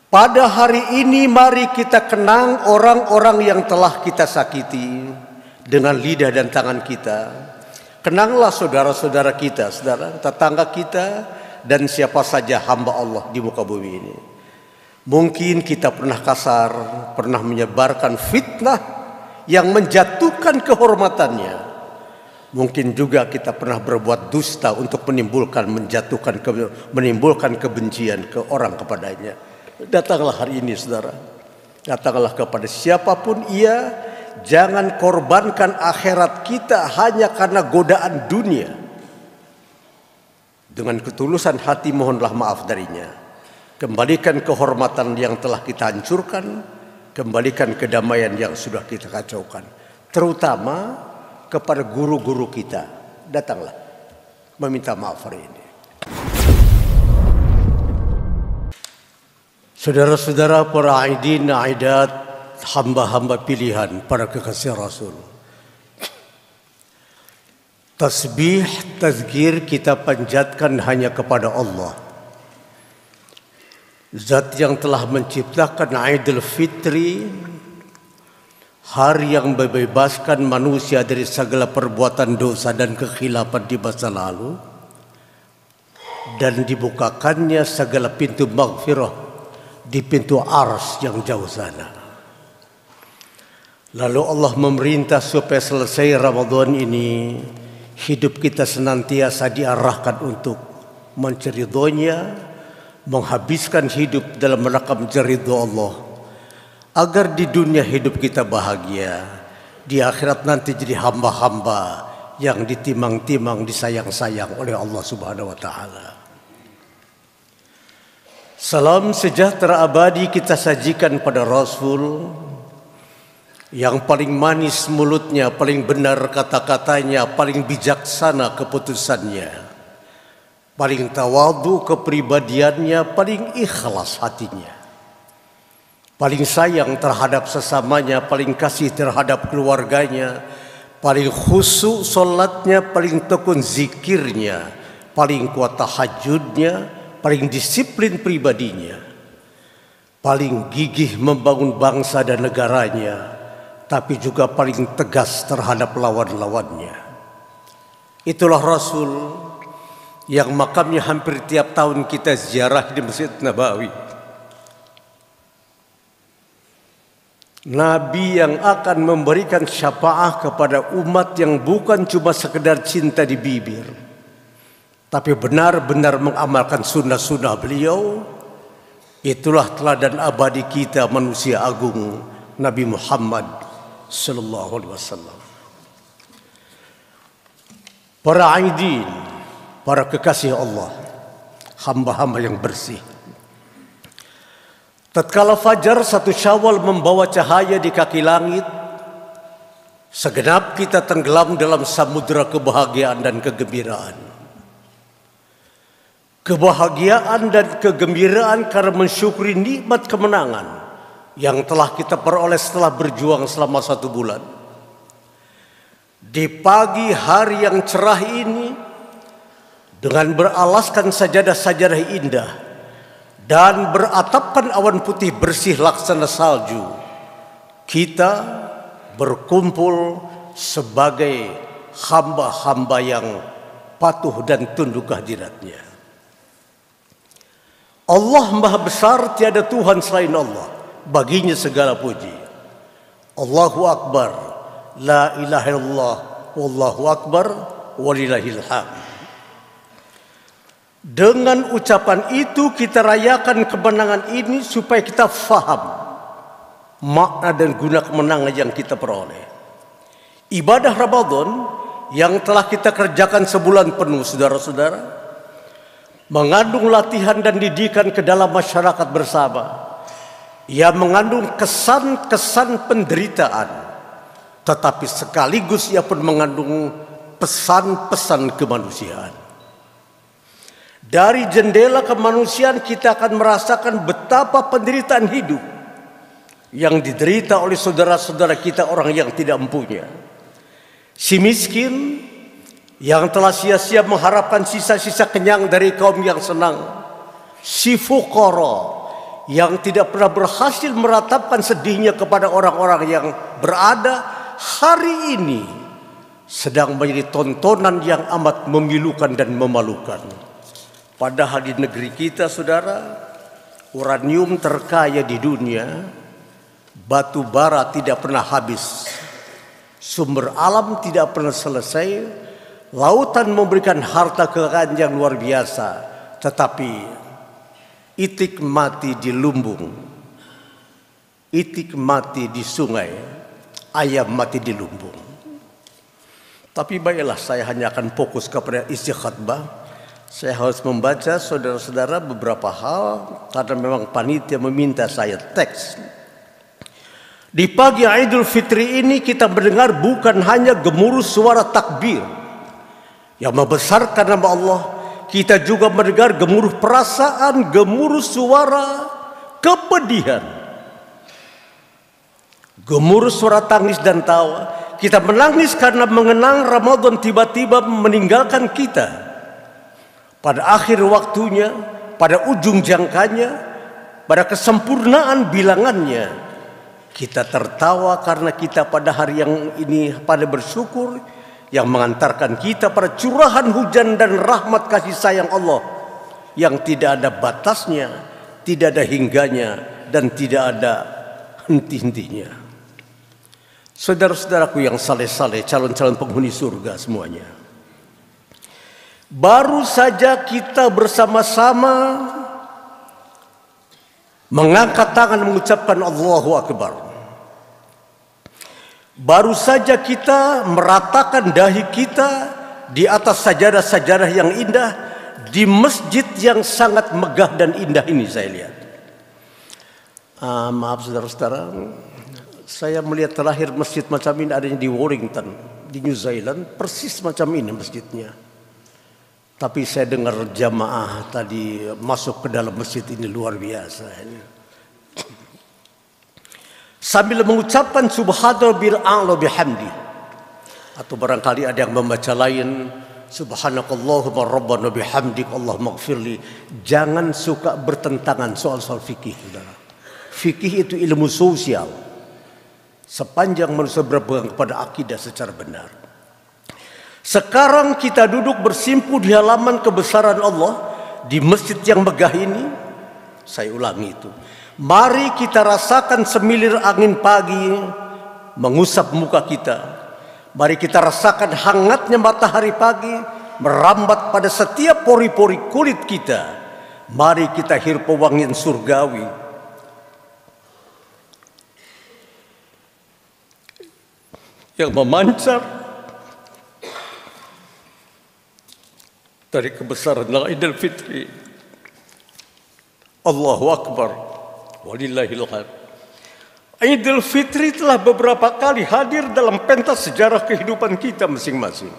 Pada hari ini mari kita kenang orang-orang yang telah kita sakiti dengan lidah dan tangan kita. Kenanglah saudara-saudara kita, saudara, tetangga kita, dan siapa saja hamba Allah di muka bumi ini. Mungkin kita pernah kasar, pernah menyebarkan fitnah yang menjatuhkan kehormatannya. Mungkin juga kita pernah berbuat dusta untuk menimbulkan kebencian ke orang kepadanya. Datanglah hari ini, saudara. Datanglah kepada siapapun ia. Jangan korbankan akhirat kita hanya karena godaan dunia. Dengan ketulusan hati mohonlah maaf darinya. Kembalikan kehormatan yang telah kita hancurkan. Kembalikan kedamaian yang sudah kita kacaukan. Terutama kepada guru-guru kita. Datanglah meminta maaf hari ini. Saudara-saudara, para aidin, aidat, hamba-hamba pilihan, para kekasih Rasul. Tasbih, tazkir kita panjatkan hanya kepada Allah. Zat yang telah menciptakan Idul Fitri, hari yang membebaskan manusia dari segala perbuatan dosa dan kekhilafan di masa lalu, dan dibukakannya segala pintu maghfirah di pintu ars yang jauh sana. Lalu Allah memerintah supaya selesai Ramadan ini, hidup kita senantiasa diarahkan untuk mencari ridhonya, menghabiskan hidup dalam rangka mencari ridho Allah, agar di dunia hidup kita bahagia, di akhirat nanti jadi hamba-hamba yang ditimang-timang, disayang-sayang oleh Allah Subhanahu wa Ta'ala. Salam sejahtera abadi kita sajikan pada Rasul yang paling manis mulutnya, paling benar kata-katanya, paling bijaksana keputusannya, paling tawadhu kepribadiannya, paling ikhlas hatinya, paling sayang terhadap sesamanya, paling kasih terhadap keluarganya, paling khusyuk solatnya, paling tekun zikirnya, paling kuat tahajudnya, paling disiplin pribadinya, paling gigih membangun bangsa dan negaranya, tapi juga paling tegas terhadap lawan-lawannya. Itulah Rasul yang makamnya hampir tiap tahun kita ziarah di Masjid Nabawi. Nabi yang akan memberikan syafaat kepada umat yang bukan cuma sekedar cinta di bibir, tapi benar-benar mengamalkan sunnah-sunnah beliau. Itulah teladan abadi kita, manusia agung Nabi Muhammad sallallahu alaihi wasallam. Para aidin, para kekasih Allah, hamba-hamba yang bersih. Tatkala fajar 1 Syawal membawa cahaya di kaki langit, segenap kita tenggelam dalam samudera kebahagiaan dan kegembiraan. Kebahagiaan dan kegembiraan karena mensyukuri nikmat kemenangan yang telah kita peroleh setelah berjuang selama 1 bulan. Di pagi hari yang cerah ini, dengan beralaskan sajadah-sajadah indah dan beratapkan awan putih bersih laksana salju, kita berkumpul sebagai hamba-hamba yang patuh dan tunduk kehadiratnya. Allah Maha Besar, tiada Tuhan selain Allah, baginya segala puji. Allahu Akbar, la ilaha illallah, wallahu akbar, walillahil hamd. Dengan ucapan itu kita rayakan kemenangan ini supaya kita faham makna dan guna kemenangan yang kita peroleh. Ibadah Ramadan yang telah kita kerjakan sebulan penuh, saudara-saudara, mengandung latihan dan didikan ke dalam masyarakat bersama. Ia mengandung kesan-kesan penderitaan, tetapi sekaligus ia pun mengandung pesan-pesan kemanusiaan. Dari jendela kemanusiaan kita akan merasakan betapa penderitaan hidup yang diderita oleh saudara-saudara kita, orang yang tidak mempunyai. Si miskin yang telah sia-sia mengharapkan sisa-sisa kenyang dari kaum yang senang. Si fuqara yang tidak pernah berhasil meratapkan sedihnya kepada orang-orang yang berada, hari ini sedang menjadi tontonan yang amat memilukan dan memalukan. Padahal di negeri kita, saudara, uranium terkaya di dunia, batu bara tidak pernah habis, sumber alam tidak pernah selesai, lautan memberikan harta kekayaan yang luar biasa, tetapi itik mati di lumbung, itik mati di sungai, ayam mati di lumbung. Tapi baiklah, saya hanya akan fokus kepada isi khutbah. Saya harus membaca, saudara-saudara, beberapa hal karena memang panitia meminta saya teks. Di pagi Idul Fitri ini kita mendengar bukan hanya gemuruh suara takbir yang membesarkan nama Allah, kita juga mendengar gemuruh perasaan, gemuruh suara kepedihan, gemuruh suara tangis dan tawa. Kita menangis karena mengenang Ramadan tiba-tiba meninggalkan kita pada akhir waktunya, pada ujung jangkanya, pada kesempurnaan bilangannya. Kita tertawa karena kita pada hari yang ini pada bersyukur yang mengantarkan kita pada curahan hujan dan rahmat kasih sayang Allah yang tidak ada batasnya, tidak ada hingganya, dan tidak ada henti-hentinya. Saudara-saudaraku yang saleh-saleh, calon-calon penghuni surga semuanya, baru saja kita bersama-sama mengangkat tangan mengucapkan Allahu Akbar. Baru saja kita meratakan dahi kita di atas sajadah-sajadah yang indah di masjid yang sangat megah dan indah ini saya lihat. Maaf saudara-saudara, saya melihat terakhir masjid macam ini adanya di Wellington, di New Zealand, persis macam ini masjidnya. Tapi saya dengar jamaah tadi masuk ke dalam masjid ini luar biasa. Sambil mengucapkan subhanallah a'la bihamdi, atau barangkali ada yang membaca lain subhanakallahumma rabbana bihamdik allahumma ighfirli. Jangan suka bertentangan soal-soal fikih, saudara. Fikih itu ilmu sosial. Sepanjang manusia berpegang kepada akidah secara benar. Sekarang kita duduk bersimpu di halaman kebesaran Allah di masjid yang megah ini. Saya ulangi itu. Mari kita rasakan semilir angin pagi mengusap muka kita. Mari kita rasakan hangatnya matahari pagi merambat pada setiap pori-pori kulit kita. Mari kita hirup pewangian surgawi yang memancar dari kebesaran Idul Fitri. Allahu Akbar walillahil hamd. Idul Fitri telah beberapa kali hadir dalam pentas sejarah kehidupan kita masing-masing.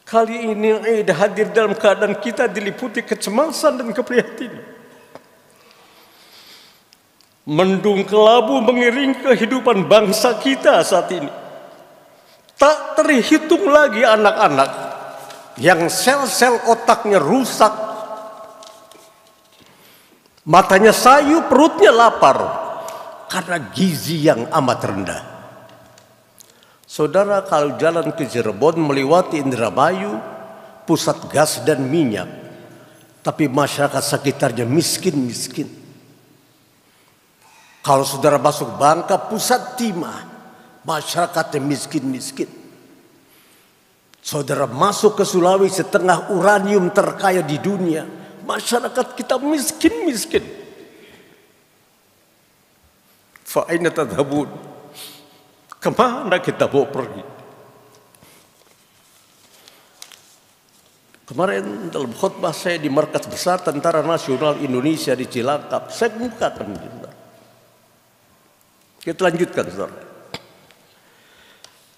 Kali ini Eid hadir dalam keadaan kita diliputi kecemasan dan keprihatinan. Mendung kelabu mengiringi kehidupan bangsa kita saat ini. Tak terhitung lagi anak-anak yang sel-sel otaknya rusak, matanya sayu, perutnya lapar karena gizi yang amat rendah. Saudara, kalau jalan ke Cirebon melewati Indramayu, pusat gas dan minyak, tapi masyarakat sekitarnya miskin-miskin. Kalau saudara masuk Bangka, pusat timah, masyarakatnya miskin-miskin. Saudara masuk ke Sulawesi Tengah, uranium terkaya di dunia, masyarakat kita miskin-miskin. Fa aina tadhhabun? Kemana kita mau pergi? Kemarin dalam khutbah saya di Markas Besar Tentara Nasional Indonesia di Cilangkap, saya mengungkapkan gitu. Kita lanjutkan, saudara.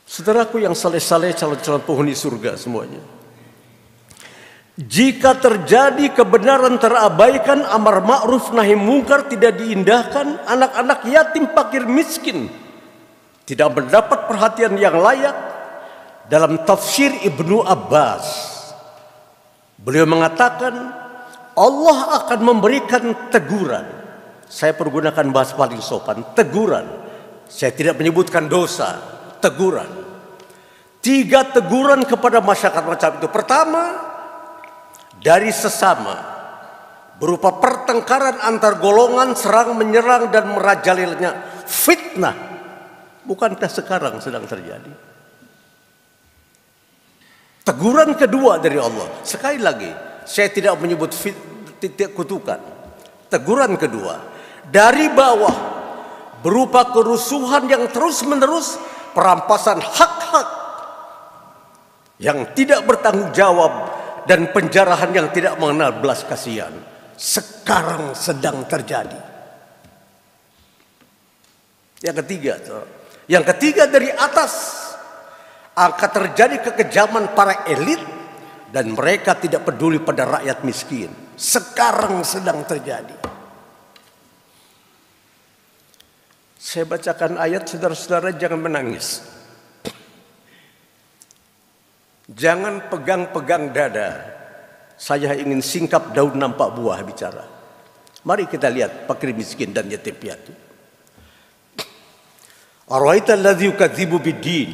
Saudaraku yang saleh-saleh, calon-calon penghuni surga semuanya. Jika terjadi kebenaran terabaikan, amar ma'ruf nahi mungkar tidak diindahkan, anak-anak yatim fakir miskin tidak mendapat perhatian yang layak. Dalam tafsir Ibnu Abbas, beliau mengatakan Allah akan memberikan teguran. Saya pergunakan bahasa paling sopan, teguran. Saya tidak menyebutkan dosa, teguran. 3 teguran kepada masyarakat macam itu. Pertama, dari sesama, berupa pertengkaran antar golongan, serang menyerang dan merajalelnya fitnah. Bukankah sekarang sedang terjadi? Teguran kedua dari Allah. Sekali lagi, saya tidak menyebut titik kutukan. Teguran kedua, dari bawah, berupa kerusuhan yang terus-menerus, perampasan hak-hak yang tidak bertanggung jawab, dan penjarahan yang tidak mengenal belas kasihan. Sekarang sedang terjadi. Yang ketiga dari atas, akan terjadi kekejaman para elit dan mereka tidak peduli pada rakyat miskin. Sekarang sedang terjadi. Saya bacakan ayat, saudara-saudara jangan menangis. Jangan pegang-pegang dada. Saya ingin singkap daun nampak buah bicara. Mari kita lihat fakir miskin dan yatim piatu. Ara'aital ladzi yukadzibu biddin.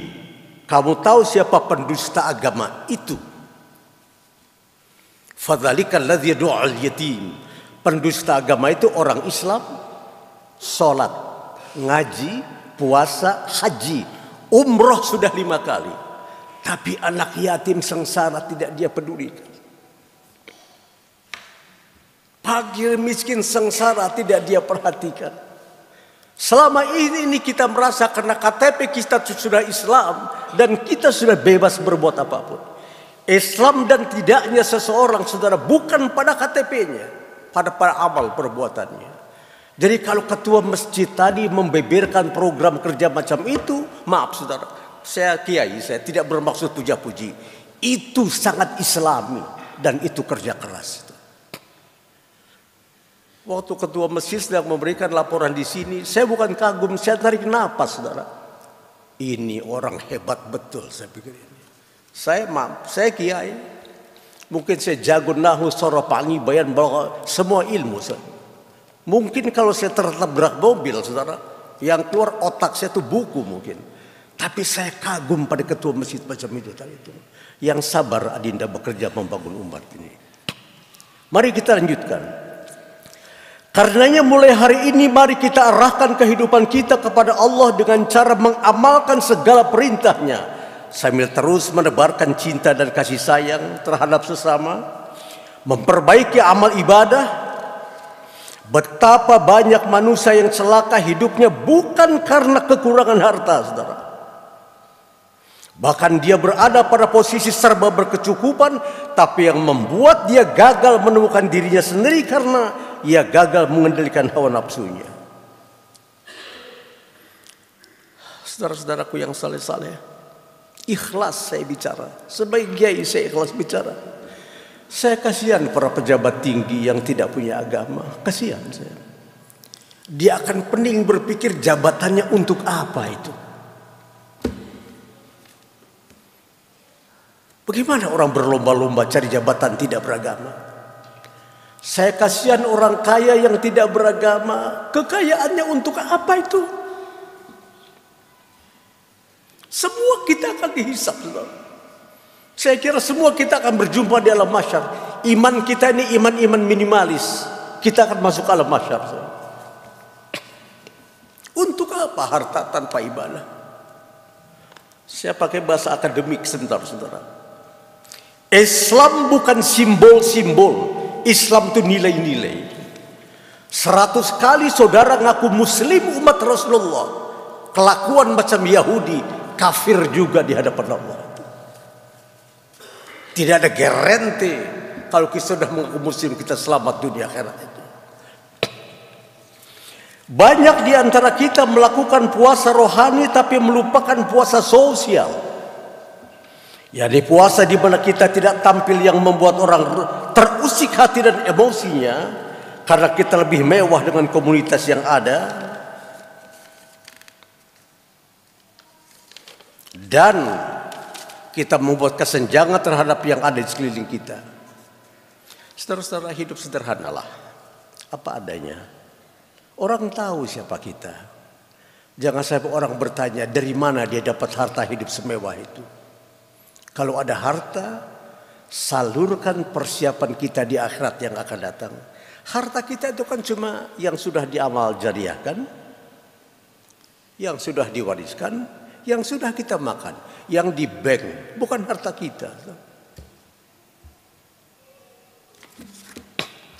Kamu tahu siapa pendusta agama itu? Fadzalikal ladzi yad'ul yatim. Pendusta agama itu orang Islam, salat, ngaji, puasa, haji, umroh sudah 5 kali. Tapi anak yatim sengsara tidak dia pedulikan. Fakir miskin sengsara tidak dia perhatikan. Selama ini kita merasa karena KTP kita sudah Islam dan kita sudah bebas berbuat apapun. Islam dan tidaknya seseorang, saudara, bukan pada KTP-nya, pada amal perbuatannya. Jadi kalau ketua masjid tadi membeberkan program kerja macam itu, maaf saudara, saya kiai, saya tidak bermaksud puja-puji. Itu sangat Islami dan itu kerja keras. Waktu ketua masjid sedang memberikan laporan di sini, saya bukan kagum, saya tarik napas, saudara. Ini orang hebat betul, saya pikir ini. Saya kiai, mungkin saya jago nahu, soropangi, bayan, bawa semua ilmu. Mungkin kalau saya tertabrak mobil, saudara, yang keluar otak saya itu buku mungkin. Tapi saya kagum pada ketua masjid macam itu tadi itu. Yang sabar adinda bekerja membangun umat ini. Mari kita lanjutkan. Karenanya mulai hari ini mari kita arahkan kehidupan kita kepada Allah dengan cara mengamalkan segala perintahnya sambil terus menebarkan cinta dan kasih sayang terhadap sesama, memperbaiki amal ibadah. Betapa banyak manusia yang celaka hidupnya bukan karena kekurangan harta, saudara. Bahkan dia berada pada posisi serba berkecukupan, tapi yang membuat dia gagal menemukan dirinya sendiri karena ia gagal mengendalikan hawa nafsunya. Saudara-saudaraku yang saleh-saleh, ikhlas saya bicara. Sebagai kiai saya ikhlas bicara. Saya kasihan para pejabat tinggi yang tidak punya agama. Kasihan saya. Dia akan pening berpikir jabatannya untuk apa itu. Bagaimana orang berlomba-lomba cari jabatan tidak beragama? Saya kasihan orang kaya yang tidak beragama. Kekayaannya untuk apa itu? Semua kita akan dihisap, saudara. Saya kira semua kita akan berjumpa di alam mahsyar. Iman kita ini iman-iman minimalis. Kita akan masuk alam mahsyar. Untuk apa harta tanpa ibadah? Saya pakai bahasa akademik sebentar, saudara. Islam bukan simbol-simbol. Islam itu nilai-nilai. 100 kali saudara ngaku muslim umat Rasulullah, kelakuan macam Yahudi, kafir juga di hadapan Allah. Tidak ada garanti kalau kita sudah mengaku muslim kita selamat dunia akhirat itu. Banyak di antara kita melakukan puasa rohani tapi melupakan puasa sosial. Jadi puasa di mana kita tidak tampil yang membuat orang terusik hati dan emosinya karena kita lebih mewah dengan komunitas yang ada, dan kita membuat kesenjangan terhadap yang ada di sekeliling kita. Saudara-saudara, hidup sederhanalah, apa adanya. Orang tahu siapa kita. Jangan sampai orang bertanya dari mana dia dapat harta hidup semewah itu. Kalau ada harta, salurkan persiapan kita di akhirat yang akan datang. Harta kita itu kan cuma yang sudah diamal jariahkan, yang sudah diwariskan, yang sudah kita makan, yang di bank, bukan harta kita.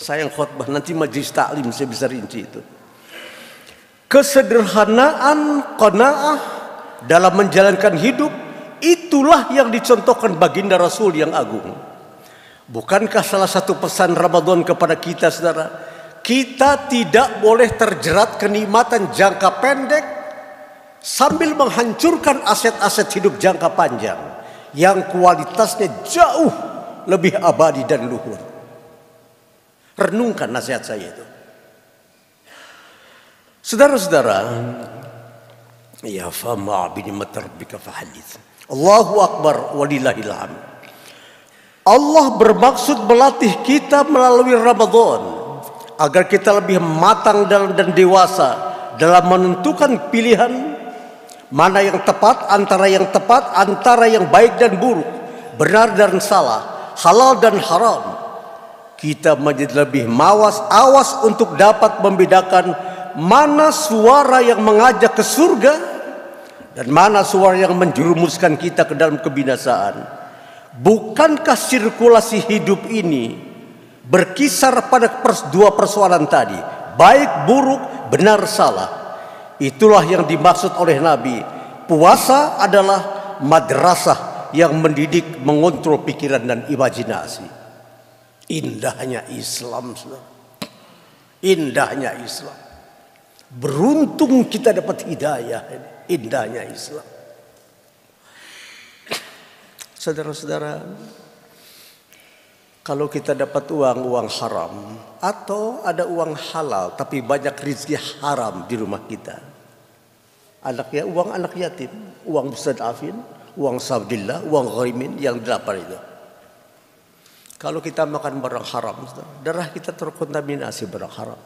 Saya yang khutbah, nanti majlis taklim saya bisa rinci itu. Kesederhanaan, qanaah dalam menjalankan hidup, itulah yang dicontohkan baginda Rasul yang agung. Bukankah salah satu pesan Ramadan kepada kita, saudara? Kita tidak boleh terjerat kenikmatan jangka pendek sambil menghancurkan aset-aset hidup jangka panjang yang kualitasnya jauh lebih abadi dan luhur. Renungkan nasihat saya itu. Saudara-saudara, ya fama bi ni'mat rabbika fahadits. Allahu akbar walillahil hamd. Allah bermaksud melatih kita melalui Ramadan agar kita lebih matang dan dewasa dalam menentukan pilihan mana yang tepat, antara yang baik dan buruk, benar dan salah, halal dan haram. Kita menjadi lebih awas untuk dapat membedakan mana suara yang mengajak ke surga dan mana suara yang menjerumuskan kita ke dalam kebinasaan. Bukankah sirkulasi hidup ini berkisar pada dua persoalan tadi, baik buruk, benar salah? Itulah yang dimaksud oleh Nabi. Puasa adalah madrasah yang mendidik, mengontrol pikiran dan imajinasi. Indahnya Islam, saudara. Indahnya Islam. Beruntung kita dapat hidayah. Indahnya Islam. Saudara-saudara, kalau kita dapat uang haram atau ada uang halal tapi banyak rezeki haram di rumah kita, uang anak yatim, uang mustadafin, uang sabdillah, uang gharimin, yang 8 itu. Kalau kita makan barang haram, darah kita terkontaminasi barang haram.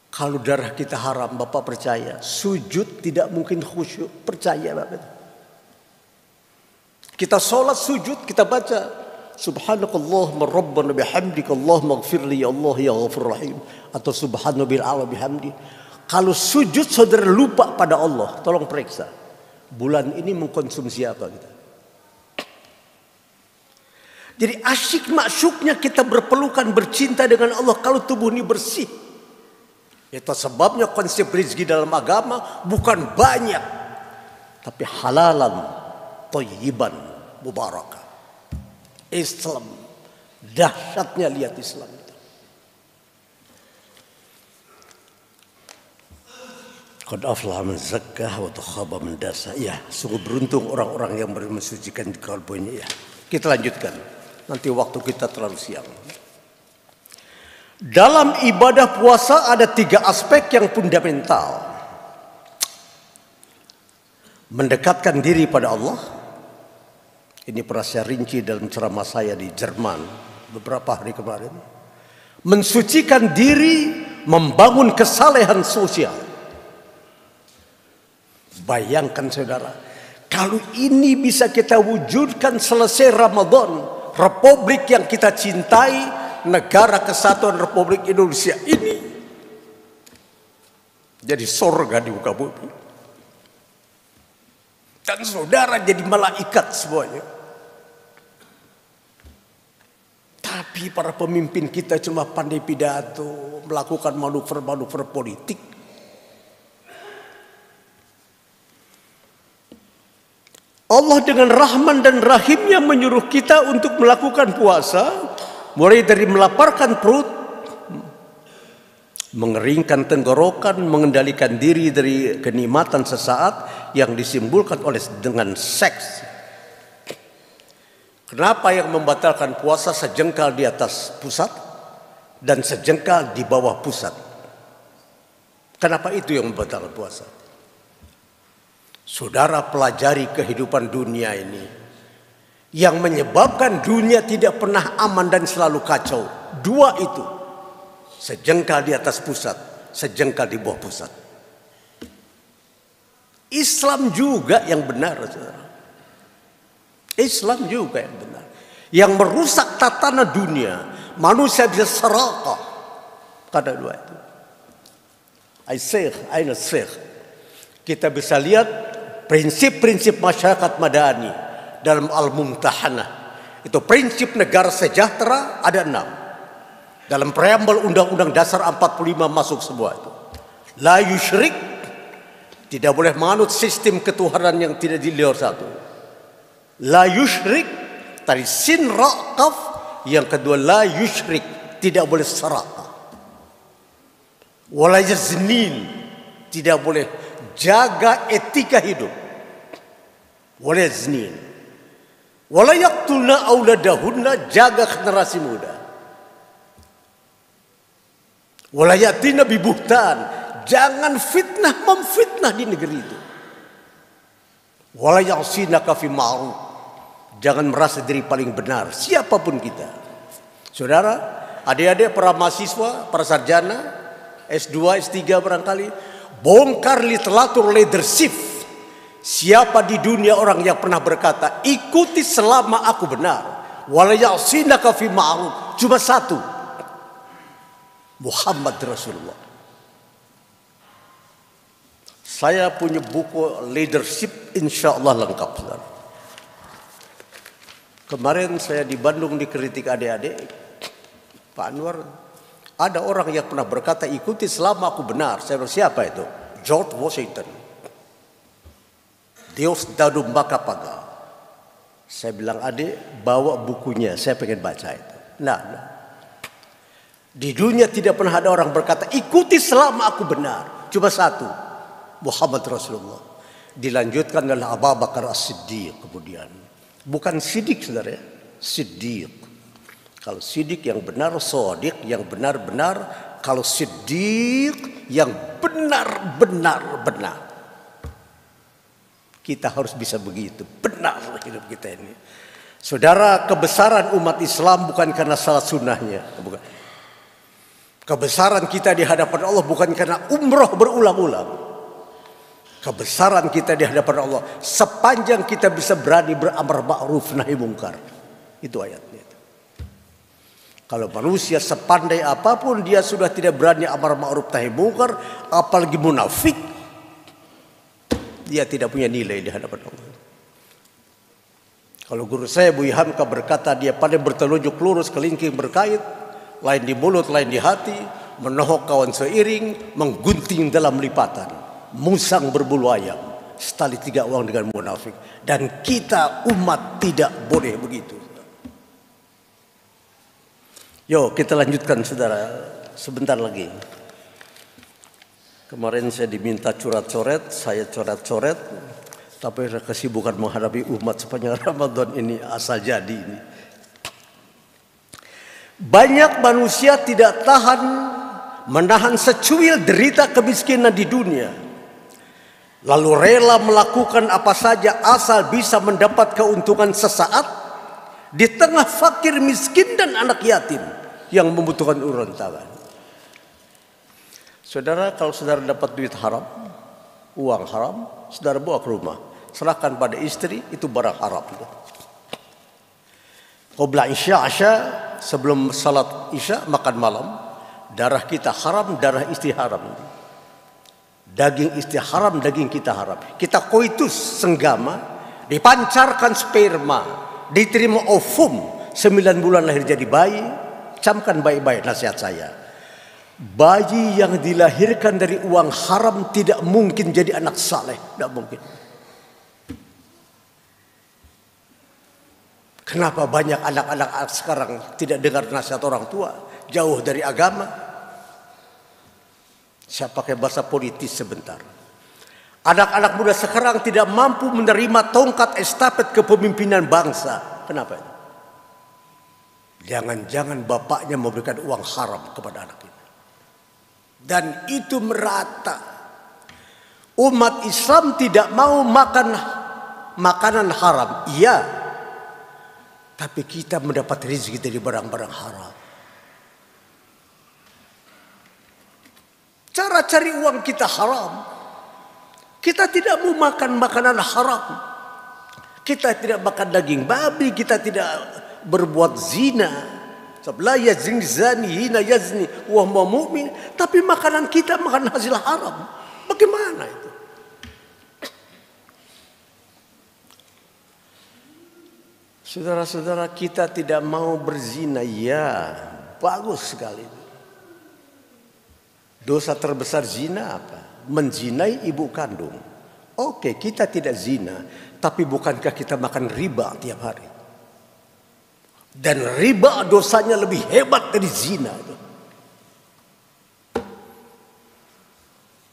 Kalau darah kita haram, Bapak percaya, sujud tidak mungkin khusyuk. Percaya Bapak. Kita sholat sujud, kita baca Subhanakallahumma rabbana bihamdika Allahumma ighfirli ya Allah ya ghafur rahim, atau Subhanallahi ala bihamdi. Kalau sujud saudara lupa pada Allah, tolong periksa. Bulan ini mengkonsumsi apa kita? Jadi asyik masyuknya kita berpelukan, bercinta dengan Allah kalau tubuh ini bersih. Itu sebabnya konsep rezeki dalam agama bukan banyak, tapi halalan, thayyiban, mubarakah. Islam, dahsyatnya lihat Islam itu. Qad aflaha man zakkaha wa khaba man dassaha. Ya, sungguh beruntung orang-orang yang mensucikan kalbunya. Ya. Kita lanjutkan. Nanti waktu kita terlalu siang. Dalam ibadah puasa ada 3 aspek yang fundamental. Mendekatkan diri pada Allah. Ini pernah saya rinci dalam ceramah saya di Jerman beberapa hari kemarin. Mensucikan diri, membangun kesalehan sosial. Bayangkan saudara, kalau ini bisa kita wujudkan selesai Ramadan, Republik yang kita cintai, Negara Kesatuan Republik Indonesia ini jadi surga di muka bumi. Dan saudara jadi malaikat semuanya. Tapi para pemimpin kita cuma pandai pidato, melakukan manuver-manuver politik. Allah dengan Rahman dan Rahimnya menyuruh kita untuk melakukan puasa, mulai dari melaparkan perut, mengeringkan tenggorokan, mengendalikan diri dari kenikmatan sesaat yang disimpulkan dengan seks. Kenapa yang membatalkan puasa sejengkal di atas pusat dan sejengkal di bawah pusat? Kenapa itu yang membatalkan puasa? Saudara pelajari kehidupan dunia ini. yang menyebabkan dunia tidak pernah aman dan selalu kacau. Dua itu, sejengkal di atas pusat, sejengkal di bawah pusat. Islam juga yang benar, saudara. Islam juga yang benar, yang merusak tatanan dunia. Manusia bisa serakah karena dua itu. Aina Syekh. Kita bisa lihat prinsip-prinsip masyarakat madani dalam Al-Mumtahanah. Itu prinsip negara sejahtera ada 6. Dalam preambel Undang-Undang Dasar 45 masuk semua itu. La yusyrik, tidak boleh menganut sistem ketuhanan yang tidak di luar satu. La yusyrik, tadi sin ra qaf, yang kedua la yusyrik, tidak boleh serakah. Wala yaznin, tidak boleh jaga etika hidup. Wala yaznin. Wala yaqtulna auladahunna, jaga generasi muda. Wala yatina bibuhtan, jangan fitnah memfitnah di negeri itu. Wala ya'sinaka fi ma'ruf, jangan merasa diri paling benar siapapun kita. Saudara, adik-adik para mahasiswa, para sarjana S2, S3 barangkali, bongkar literatur leadership. Siapa di dunia orang yang pernah berkata, ikuti selama aku benar, wala ya'sinaka fi ma'ruf? Cuma satu, Muhammad Rasulullah. Saya punya buku leadership, insya Allah lengkap, saudara. Kemarin saya di Bandung dikritik adik-adik, Pak Anwar, ada orang yang pernah berkata ikuti selama aku benar. Saya bilang, siapa itu? George Washington. Deus dadum maka paga. Saya bilang, adik bawa bukunya, saya pengen baca itu. Nah. Di dunia tidak pernah ada orang berkata ikuti selama aku benar. Cuma satu, Muhammad Rasulullah. Dilanjutkan oleh Abu Bakar As-Siddiq kemudian. Bukan Siddiq, saudara ya, Siddiq. Kalau Siddiq yang benar, Shadiq yang benar-benar. Kalau Siddiq yang benar-benar. Kita harus bisa begitu, benar hidup kita ini. Saudara, kebesaran umat Islam bukan karena salah sunnahnya, bukan. Kebesaran kita di hadapan Allah bukan karena umroh berulang-ulang. Kebesaran kita di hadapan Allah sepanjang kita bisa berani beramar ma'ruf nahi mungkar. Itu ayatnya. Kalau manusia sepandai apapun dia sudah tidak berani amar ma'ruf nahi mungkar, apalagi munafik, dia tidak punya nilai di hadapan Allah. Kalau guru saya Buya Hamka berkata dia pandai bertelunjuk lurus, kelingking berkait, lain di mulut, lain di hati, menohok kawan seiring, menggunting dalam lipatan, musang berbulu ayam, setali 3 uang dengan munafik. Dan kita umat tidak boleh begitu. Yo, kita lanjutkan saudara, sebentar lagi. Kemarin saya diminta coret-coret, saya coret-coret, tapi kesibukan menghadapi umat sepanjang Ramadan ini asal jadi ini. Banyak manusia tidak tahan menahan secuil derita kemiskinan di dunia, lalu rela melakukan apa saja asal bisa mendapat keuntungan sesaat di tengah fakir miskin dan anak yatim yang membutuhkan uluran tangan. Saudara, kalau saudara dapat duit haram, uang haram, saudara bawa ke rumah, serahkan pada istri, itu barang haram. Qabla isya, sebelum salat isya makan malam, darah kita haram, darah istri haram. Daging istri haram, daging kita haram. Kita koitus senggama, dipancarkan sperma, diterima ovum, 9 bulan lahir jadi bayi. Camkan baik-baik nasihat saya. Bayi yang dilahirkan dari uang haram tidak mungkin jadi anak saleh, tidak mungkin. Kenapa banyak anak-anak sekarang tidak dengar nasihat orang tua, jauh dari agama? Saya pakai bahasa politis sebentar. Anak-anak muda sekarang tidak mampu menerima tongkat estafet kepemimpinan bangsa. Kenapa? Jangan-jangan bapaknya memberikan uang haram kepada anak itu. Dan itu merata. Umat Islam tidak mau makan makanan haram. Iya. Tapi kita mendapat rezeki dari barang-barang haram. Cara cari uang kita haram. Kita tidak mau makan makanan haram. Kita tidak makan daging babi. Kita tidak berbuat zina. La yazni zani hina yazni wa huwa mu'min. Tapi makanan kita makan hasil haram. Bagaimana itu? Saudara-saudara, kita tidak mau berzina. Ya, bagus sekali. Dosa terbesar zina apa? Menzinai ibu kandung. Oke, kita tidak zina, tapi bukankah kita makan riba tiap hari? Dan riba dosanya lebih hebat dari zina.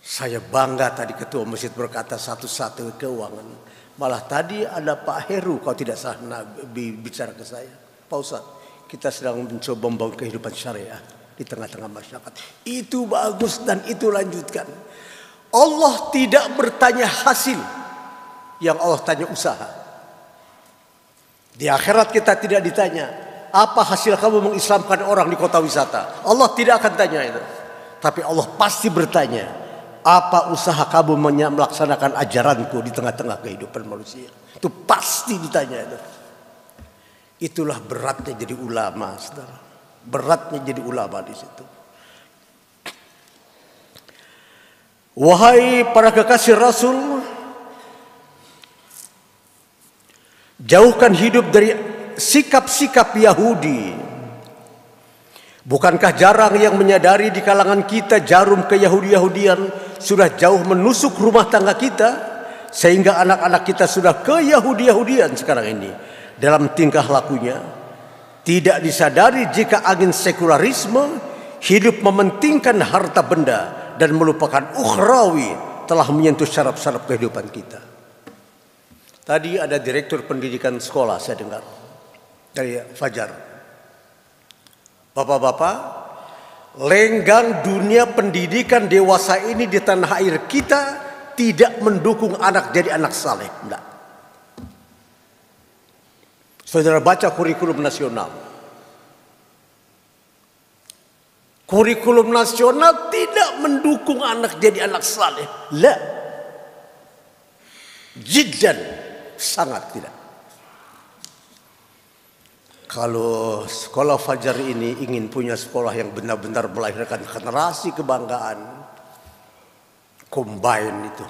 Saya bangga tadi ketua masjid berkata satu-satu keuangan. Malah tadi ada Pak Heru, kalau tidak salah bicara ke saya. Pak Ustadz, kita sedang mencoba membangun kehidupan syariah di tengah-tengah masyarakat. Itu bagus dan itu lanjutkan. Allah tidak bertanya hasil, yang Allah tanya usaha. Di akhirat kita tidak ditanya apa hasil kamu mengislamkan orang di kota wisata. Allah tidak akan tanya itu. Tapi Allah pasti bertanya, apa usaha kamu melaksanakan ajaranku di tengah-tengah kehidupan manusia. Itu pasti ditanya itu. Itulah beratnya jadi ulama, saudara. Beratnya jadi ulama di situ. Wahai para kekasih Rasul, jauhkan hidup dari sikap-sikap Yahudi. Bukankah jarang yang menyadari di kalangan kita jarum ke-Yahudi-Yahudian sudah jauh menusuk rumah tangga kita, sehingga anak-anak kita sudah ke-Yahudi-Yahudian sekarang ini dalam tingkah lakunya. Tidak disadari jika angin sekularisme hidup mementingkan harta benda dan melupakan ukhrawi telah menyentuh syaraf-syaraf kehidupan kita. Tadi ada direktur pendidikan sekolah saya dengar dari Fajar. Bapak-bapak, lenggang dunia pendidikan dewasa ini di tanah air kita tidak mendukung anak jadi anak saleh. Enggak. Saudara baca kurikulum nasional. Kurikulum nasional tidak mendukung anak jadi anak saleh. La. Jiddan. Sangat tidak. Kalau sekolah Fajar ini ingin punya sekolah yang benar-benar melahirkan generasi kebanggaan, combine itu.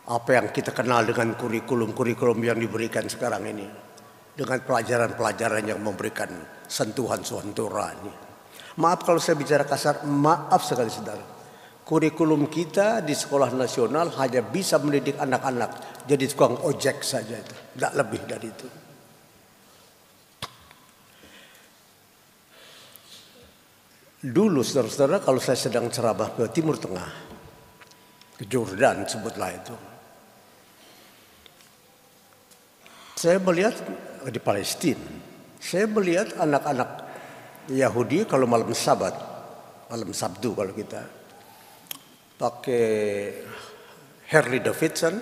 Apa yang kita kenal dengan kurikulum yang diberikan sekarang ini. Dengan pelajaran-pelajaran yang memberikan sentuhan-sentuhan rohani. Maaf kalau saya bicara kasar, maaf sekali saudara. Kurikulum kita di sekolah nasional hanya bisa mendidik anak-anak jadi tukang ojek saja itu. Tidak lebih dari itu. Dulu saudara-saudara kalau saya sedang ceramah ke Timur Tengah, ke Jordan sebutlah itu. Saya melihat di Palestina, saya melihat anak-anak Yahudi kalau malam Sabat, malam Sabtu kalau kita pakai Harley Davidson,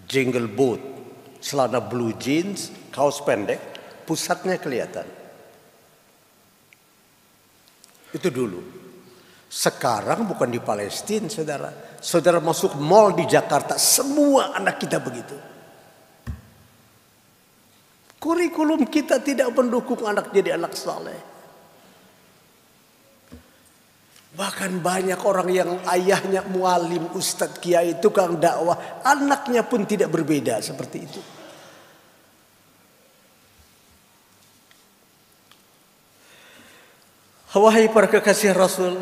jingle boot, celana blue jeans, kaos pendek, pusatnya kelihatan. Itu dulu. Sekarang bukan di Palestina, saudara. Saudara masuk mall di Jakarta, semua anak kita begitu. Kurikulum kita tidak mendukung anak jadi anak saleh. Bahkan banyak orang yang ayahnya mualim, ustadz, kiai, tukang dakwah, anaknya pun tidak berbeda seperti itu. Wahai para kekasih Rasul,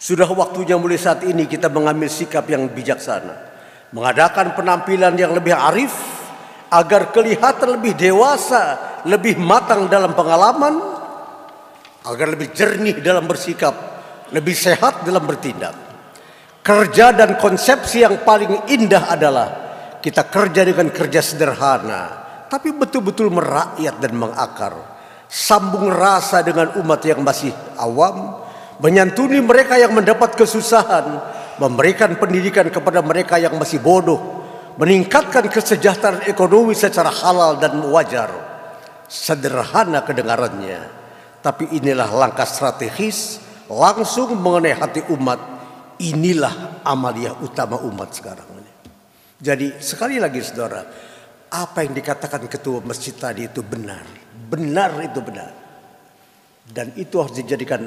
sudah waktunya mulai saat ini kita mengambil sikap yang bijaksana, mengadakan penampilan yang lebih arif, agar kelihatan lebih dewasa, lebih matang dalam pengalaman, agar lebih jernih dalam bersikap, lebih sehat dalam bertindak. Kerja dan konsepsi yang paling indah adalah kita kerja dengan kerja sederhana, tapi betul-betul merakyat dan mengakar. Sambung rasa dengan umat yang masih awam, menyantuni mereka yang mendapat kesusahan, memberikan pendidikan kepada mereka yang masih bodoh, meningkatkan kesejahteraan ekonomi secara halal dan wajar. Sederhana kedengarannya, tapi inilah langkah strategis langsung mengenai hati umat. Inilah amaliyah utama umat sekarang ini. Jadi sekali lagi saudara, apa yang dikatakan ketua masjid tadi itu benar. Benar itu benar. Dan itu harus dijadikan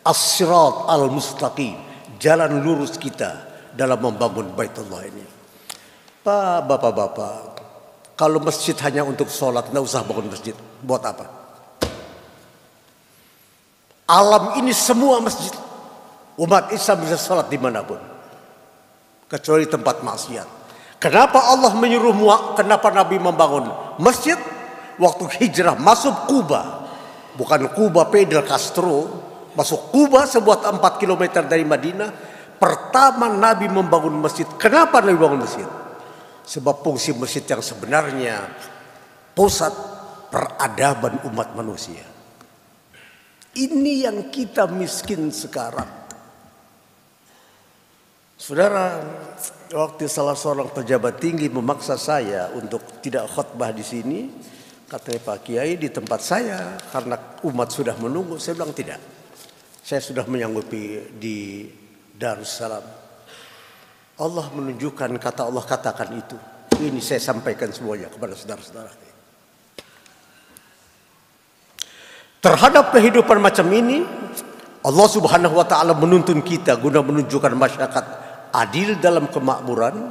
as-sirat al-mustaqim, jalan lurus kita dalam membangun Baitullah ini. Bapak-bapak, kalau masjid hanya untuk sholat, tidak usah bangun masjid. Buat apa? Alam ini semua masjid. Umat Islam bisa sholat dimanapun, kecuali tempat maksiat. Kenapa Allah menyuruh kenapa Nabi membangun masjid? Waktu hijrah masuk Kuba, bukan Kuba Fidel Castro, masuk Kuba sebuah 4 km dari Madinah. Pertama Nabi membangun masjid. Kenapa Nabi bangun masjid? Sebab fungsi masjid yang sebenarnya pusat peradaban umat manusia. Ini yang kita miskin sekarang. Saudara, waktu salah seorang pejabat tinggi memaksa saya untuk tidak khutbah di sini, katanya Pak Kiai di tempat saya karena umat sudah menunggu. Saya bilang tidak. Saya sudah menyanggupi di Darussalam. Allah menunjukkan, kata Allah katakan itu. Ini saya sampaikan semuanya kepada saudara-saudara. Terhadap kehidupan macam ini, Allah Subhanahu wa taala menuntun kita guna menunjukkan masyarakat adil dalam kemakmuran.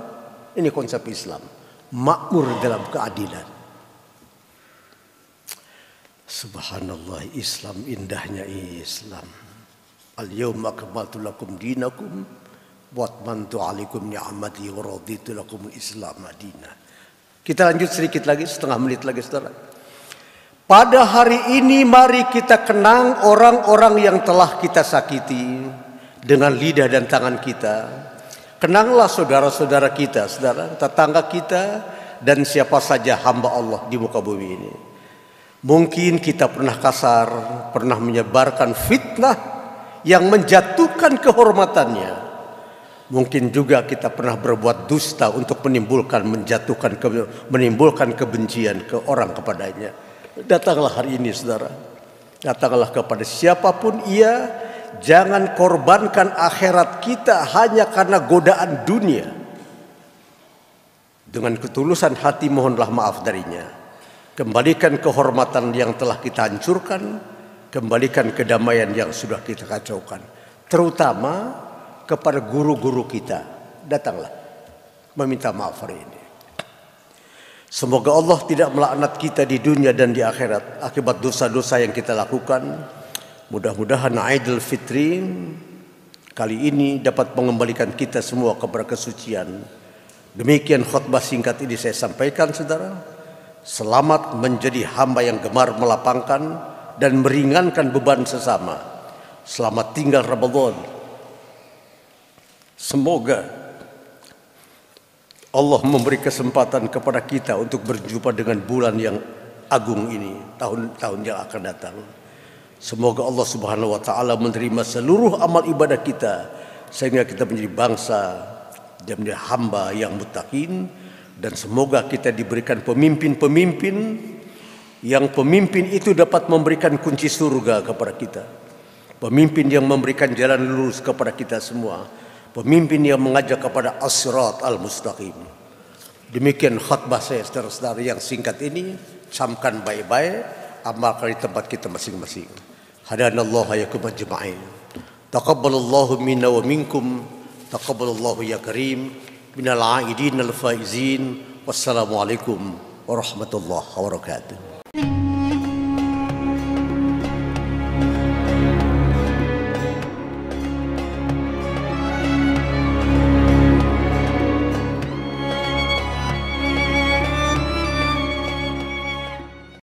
Ini konsep Islam, makmur dalam keadilan. Subhanallah, Islam, indahnya Islam. Al-yawma akmaltu lakum dinakum wa atmamtu alaikum ni'mati wa raditu lakum al-Islam madina. Kita lanjut sedikit lagi, setengah menit lagi saudara. Pada hari ini mari kita kenang orang-orang yang telah kita sakiti dengan lidah dan tangan kita. Kenanglah saudara-saudara kita, saudara, tetangga kita, dan siapa saja hamba Allah di muka bumi ini. Mungkin kita pernah kasar, pernah menyebarkan fitnah yang menjatuhkan kehormatannya. Mungkin juga kita pernah berbuat dusta untuk menimbulkan kebencian ke orang kepadanya. Datanglah hari ini saudara, datanglah kepada siapapun ia. Jangan korbankan akhirat kita hanya karena godaan dunia. Dengan ketulusan hati mohonlah maaf darinya. Kembalikan kehormatan yang telah kita hancurkan. Kembalikan kedamaian yang sudah kita kacaukan. Terutama kepada guru-guru kita. Datanglah meminta maaf hari ini. Semoga Allah tidak melaknat kita di dunia dan di akhirat akibat dosa-dosa yang kita lakukan. Mudah-mudahan Idul Fitri kali ini dapat mengembalikan kita semua kepada kesucian. Demikian khutbah singkat ini saya sampaikan saudara. Selamat menjadi hamba yang gemar melapangkan dan meringankan beban sesama. Selamat tinggal Ramadan. Semoga Allah memberi kesempatan kepada kita untuk berjumpa dengan bulan yang agung ini, tahun-tahun yang akan datang. Semoga Allah Subhanahu wa taala menerima seluruh amal ibadah kita sehingga kita menjadi bangsa dan menjadi hamba yang muttaqin, dan semoga kita diberikan pemimpin-pemimpin yang pemimpin itu dapat memberikan kunci surga kepada kita. Pemimpin yang memberikan jalan lurus kepada kita semua. Pemimpin yang mengajak kepada as-sirat al-mustaqim. Demikian khutbah saya saudara-saudara yang singkat ini. Camkan baik-baik, amalkan di tempat kita masing-masing. Hadanallahu yakum ajma'in. Taqabbalallahu minna wa minkum. Taqabbalallahu ya karim. Minal aidin al-faizin. Wassalamualaikum warahmatullahi wabarakatuh.